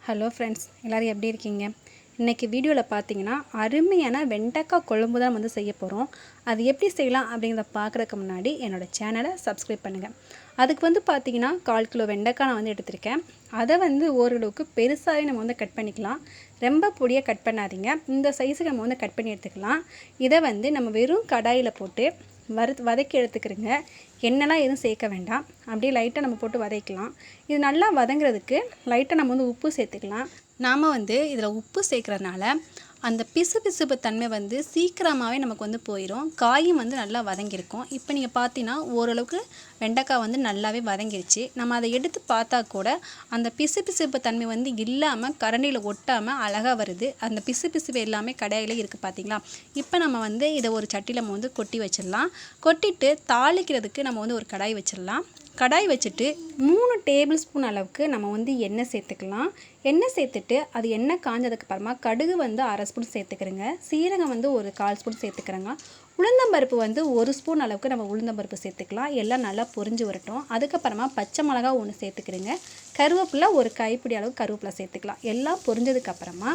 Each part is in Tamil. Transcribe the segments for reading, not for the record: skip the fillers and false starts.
ஹலோ ஃப்ரெண்ட்ஸ், எல்லோரும் எப்படி இருக்கீங்க? இன்றைக்கி வீடியோவில் பார்த்தீங்கன்னா அருமையான வெண்டைக்காய் குழம்பு தான் வந்து செய்ய போகிறோம். அது எப்படி செய்யலாம் அப்படிங்கிறத பார்க்குறதுக்கு முன்னாடி என்னோடய சேனலை சப்ஸ்கிரைப் பண்ணுங்கள். அதுக்கு வந்து பார்த்திங்கன்னா 1/4 கிலோ வெண்டைக்காய் நான் வந்து எடுத்திருக்கேன். அதை வந்து ஓரளவுக்கு பெருசாகவே நம்ம வந்து கட் பண்ணிக்கலாம். ரொம்ப பொடியாக கட் பண்ணாதீங்க. இந்த சைஸுக்கு நம்ம வந்து கட் பண்ணி எடுத்துக்கலாம். இதை வந்து நம்ம வெறும் கடாயில் போட்டு வதக்கி எடுத்துக்கிறோங்க. எண்ணெய்லாம் எதுவும் சேர்க்க வேண்டாம். அப்படியே லைட்டாக நம்ம போட்டு வதக்கலாம். இது நல்லா வதங்குறதுக்கு லைட்டாக நம்ம வந்து உப்பு சேர்த்துக்கலாம். நாம் வந்து இதில் உப்பு சேர்க்குறதுனால அந்த பிசுபிசுப்பு தன்மை வந்து சீக்கிரமாகவே நமக்கு வந்து போயிடும். காயும் வந்து நல்லா வதங்கியிருக்கும். இப்போ நீங்கள் பார்த்தீங்கன்னா ஓரளவுக்கு வெண்டைக்காய் வந்து நல்லாவே வதங்கிருச்சு. நம்ம அதை எடுத்து பார்த்தா கூட அந்த பிசுபிசுப்பு தன்மை வந்து இல்லாமல் கரண்டியில் ஒட்டாமல் அழகாக வருது. அந்த பிசுபிசுப்பு எல்லாமே கடாயிலே இருக்குது பார்த்தீங்களா? இப்போ நம்ம வந்து இதை ஒரு சட்டியில் நம்ம வந்து கொட்டி வச்சிடலாம். கொட்டிட்டு தாளிக்கிறதுக்கு நம்ம வந்து ஒரு கடாய் வச்சிடலாம். கடாய் வச்சுட்டு 3 டேபிள் ஸ்பூன் அளவுக்கு நம்ம வந்து எண்ணெய் சேர்த்துக்கலாம். எண்ணெய் சேர்த்துட்டு அது எண்ணெய் காஞ்சதுக்கு அப்புறமா கடுகு வந்து 1/2 ஸ்பூன் சேர்த்துக்கிறேங்க. சீரகம் வந்து ஒரு 1/4 ஸ்பூன் சேர்த்துக்கிறேங்க. உளுந்தம்பருப்பு வந்து 1 ஸ்பூன் அளவுக்கு நம்ம உளுந்தம்பருப்பு சேர்த்துக்கலாம். எல்லாம் நல்லா பொரிஞ்சு வரட்டும். அதுக்கப்புறமா பச்சை மிளகா 1 சேர்த்துக்கிறேங்க. கருவேப்பிலை ஒரு கைப்பிடி அளவு கருவேப்பிலை சேர்த்துக்கலாம். எல்லாம் பொரிஞ்சதுக்கப்புறமா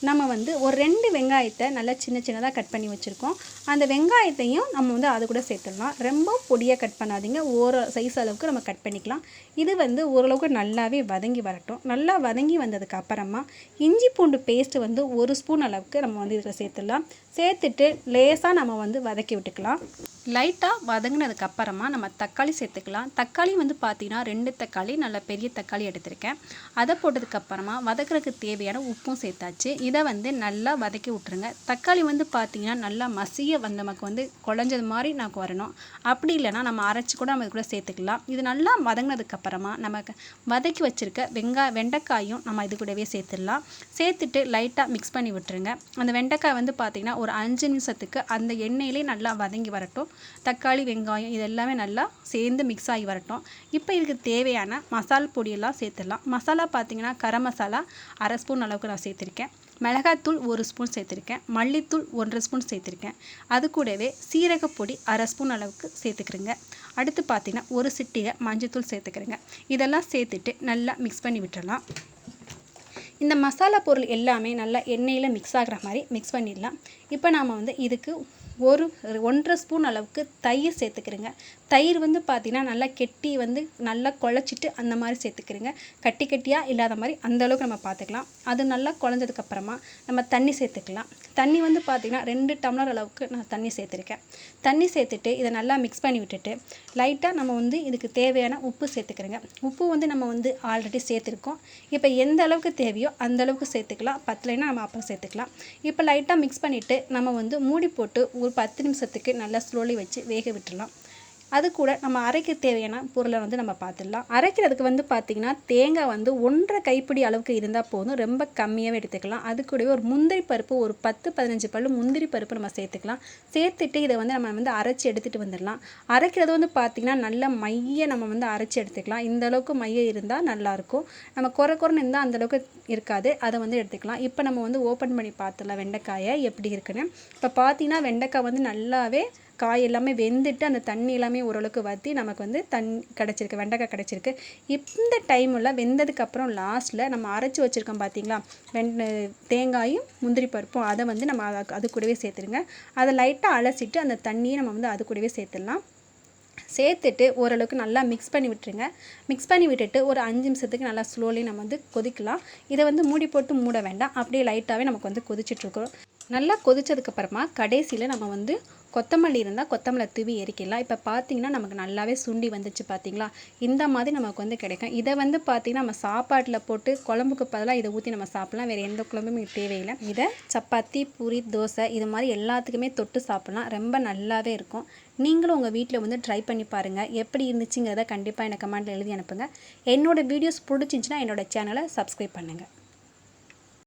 நம்ம வந்து ஒரு 2 வெங்காயத்தை நல்லா சின்ன சின்னதாக கட் பண்ணி வச்சுருக்கோம். அந்த வெங்காயத்தையும் நம்ம வந்து அது கூட சேர்த்துடலாம். ரொம்ப பொடியாக கட் பண்ணாதீங்க. ஒரு சைஸ் அளவுக்கு நம்ம கட் பண்ணிக்கலாம். இது வந்து ஓரளவுக்கு நல்லாவே வதங்கி வரட்டும். நல்லா வதங்கி வந்ததுக்கு அப்புறமா இஞ்சி பூண்டு பேஸ்ட்டு வந்து 1 ஸ்பூன் அளவுக்கு நம்ம வந்து இதில் சேர்த்துடலாம். சேர்த்துட்டு லேசாக நம்ம வந்து வதக்கி விட்டுக்கலாம். லைட்டாக வதங்கினதுக்கு அப்புறமா நம்ம தக்காளி சேர்த்துக்கலாம். தக்காளி வந்து பார்த்திங்கன்னா 2 தக்காளி நல்ல பெரிய தக்காளி எடுத்திருக்கேன். அதை போட்டதுக்கப்புறமா வதக்கிறதுக்கு தேவையான உப்பும் சேர்த்தாச்சு. இதை வந்து நல்லா வதக்கி விட்ருங்க. தக்காளி வந்து பார்த்திங்கன்னா நல்லா மசிய வந்து நமக்கு வந்து குழஞ்சது மாதிரி நமக்கு வரணும். அப்படி இல்லைனா நம்ம அரைச்சி கூட நம்ம இது கூட சேர்த்துக்கலாம். இது நல்லா வதங்கினதுக்கப்புறமா நமக்கு வதக்கி வச்சுருக்க வெண்டைக்காயும் நம்ம இது கூடவே சேர்த்துடலாம். சேர்த்துட்டு லைட்டாக மிக்ஸ் பண்ணி விட்டுருங்க. அந்த வெண்டைக்காய் வந்து பார்த்திங்கன்னா ஒரு 5 நிமிஷத்துக்கு அந்த எண்ணெயிலே நல்லா வதங்கி வரட்டும். தக்காளி வெங்காயம் இது எல்லாமே நல்லா சேர்ந்து மிக்ஸ் ஆகி வரட்டும். இப்போ இதுக்கு தேவையான மசால் பொடியெல்லாம் சேர்த்துடலாம். மசாலா பார்த்திங்கன்னா கரம் மசாலா 1/2 ஸ்பூன் அளவுக்கு நான் சேர்த்துருக்கேன். மிளகாத்தூள் 1 ஸ்பூன் சேர்த்துருக்கேன். மல்லித்தூள் 1 ஸ்பூன் சேர்த்துருக்கேன். அது கூடவே சீரகப்பொடி 1/2 ஸ்பூன் அளவுக்கு சேர்த்துக்கிறேங்க. அடுத்து பார்த்திங்கன்னா ஒரு சிட்டிகை மஞ்சத்தூள் சேர்த்துக்கிறேங்க. இதெல்லாம் சேர்த்துட்டு நல்லா மிக்ஸ் பண்ணி விட்டுடலாம். இந்த மசாலா பொருள் எல்லாமே நல்லா எண்ணெயில் மிக்ஸ் ஆகிற மாதிரி மிக்ஸ் பண்ணிடலாம். இப்போ நாம் வந்து இதுக்கு 1.5 ஸ்பூன் அளவுக்கு தயிர் சேர்த்துக்கிறேங்க. தயிர் வந்து பார்த்திங்கன்னா நல்லா கெட்டி வந்து நல்லா குழச்சிட்டு அந்த மாதிரி சேர்த்துக்கிறேங்க. கட்டி கட்டியாக இல்லாத மாதிரி அந்தளவுக்கு நம்ம பார்த்துக்கலாம். அது நல்லா குழஞ்சதுக்கப்புறமா நம்ம தண்ணி சேர்த்துக்கலாம். தண்ணி வந்து பார்த்திங்கன்னா 2 டம்ளர் அளவுக்கு நான் தண்ணி சேர்த்துருக்கேன். தண்ணி சேர்த்துட்டு இதை நல்லா மிக்ஸ் பண்ணி விட்டுட்டு லைட்டாக நம்ம வந்து இதுக்கு தேவையான உப்பு சேர்த்துக்கிறேங்க. உப்பு வந்து நம்ம வந்து ஆல்ரெடி சேர்த்துருக்கோம். இப்போ எந்த அளவுக்கு தேவையோ அந்த அளவுக்கு சேர்த்துக்கலாம். பத்தலைன்னா நம்ம அப்புறம் சேர்த்துக்கலாம். இப்போ லைட்டாக மிக்ஸ் பண்ணிவிட்டு நம்ம வந்து மூடி போட்டு ஒரு 10 நிமிஷத்துக்கு நல்லா ஸ்லோலி வச்சு வேக விட்டுடலாம். அது கூட நம்ம அரைக்க தேவையான பொருளை வந்து நம்ம பார்த்துடலாம். அரைக்கிறதுக்கு வந்து பார்த்திங்கன்னா தேங்காய் வந்து 1.5 கைப்பிடி அளவுக்கு இருந்தால் போதும். ரொம்ப கம்மியாகவே எடுத்துக்கலாம். அது கூடவே ஒரு முந்திரி பருப்பு ஒரு 10-15 பல்லு முந்திரி பருப்பு நம்ம சேர்த்துக்கலாம். சேர்த்துட்டு இதை வந்து நம்ம வந்து அரைச்சி எடுத்துகிட்டு வந்துடலாம். அரைக்கிறது வந்து பார்த்திங்கன்னா நல்ல மைய நம்ம வந்து அரைச்சி எடுத்துக்கலாம். இந்த அளவுக்கு மைய இருந்தால் நல்லாயிருக்கும். நம்ம குறைன்னு இருந்தால் அந்தளவுக்கு இருக்காது. அதை வந்து எடுத்துக்கலாம். இப்போ நம்ம வந்து ஓப்பன் பண்ணி பார்த்துடலாம் வெண்டைக்காயை எப்படி இருக்குன்னு. இப்போ பார்த்திங்கன்னா வெண்டைக்காய் வந்து நல்லாவே காய் எல்லாமே வெந்துட்டு அந்த தண்ணி எல்லாமே ஓரளவுக்கு வற்றி நமக்கு வந்து கிடச்சிருக்கு, வெண்டைக்காய் கிடச்சிருக்கு. இந்த டைமில் வெந்ததுக்கப்புறம் லாஸ்ட்டில் நம்ம அரைச்சி வச்சுருக்கோம் பார்த்திங்களா தேங்காயும் முந்திரி பருப்பும், அதை வந்து நம்ம அது கூடவே சேர்த்துருங்க. அதை லைட்டாக அலசிட்டு அந்த தண்ணியை நம்ம வந்து அது கூடவே சேர்த்துடலாம். சேர்த்துட்டு ஓரளவுக்கு நல்லா மிக்ஸ் பண்ணி விட்டுருங்க. மிக்ஸ் பண்ணி விட்டுட்டு ஒரு 5 நிமிஷத்துக்கு நல்லா ஸ்லோலி நம்ம வந்து கொதிக்கலாம். இதை வந்து மூடி போட்டு மூட வேண்டாம். அப்படியே லைட்டாகவே நமக்கு வந்து கொதிச்சிட்ருக்கோம். நல்லா கொதிச்சதுக்கப்புறமா கடைசியில் நம்ம வந்து கொத்தமல்லி இருந்தால் கொத்தமல்லி தூவி எரிக்கலாம். இப்போ பார்த்திங்கன்னா நமக்கு நல்லாவே சுண்டி வந்துச்சு பார்த்திங்களா? இந்த மாதிரி நமக்கு வந்து கிடைக்கும். இதை வந்து பார்த்திங்கன்னா நம்ம சாப்பாட்டில் போட்டு குழம்புக்கு பதிலாக இதை ஊற்றி நம்ம சாப்பிட்லாம். வேறு எந்த குழம்புமே தேவையில்லை. இதை சப்பாத்தி, பூரி, தோசை இது மாதிரி எல்லாத்துக்குமே தொட்டு சாப்பிட்லாம். ரொம்ப நல்லாவே இருக்கும். நீங்களும் உங்கள் வீட்டில் வந்து ட்ரை பண்ணி பாருங்கள். எப்படி இருந்துச்சுங்கிறத கண்டிப்பாக எனக்கு கமெண்ட்டில் எழுதி அனுப்புங்க. என்னோடய வீடியோஸ் பிடிச்சிருந்துச்சின்னா என்னோடய சேனலை சப்ஸ்கிரைப் பண்ணுங்கள்.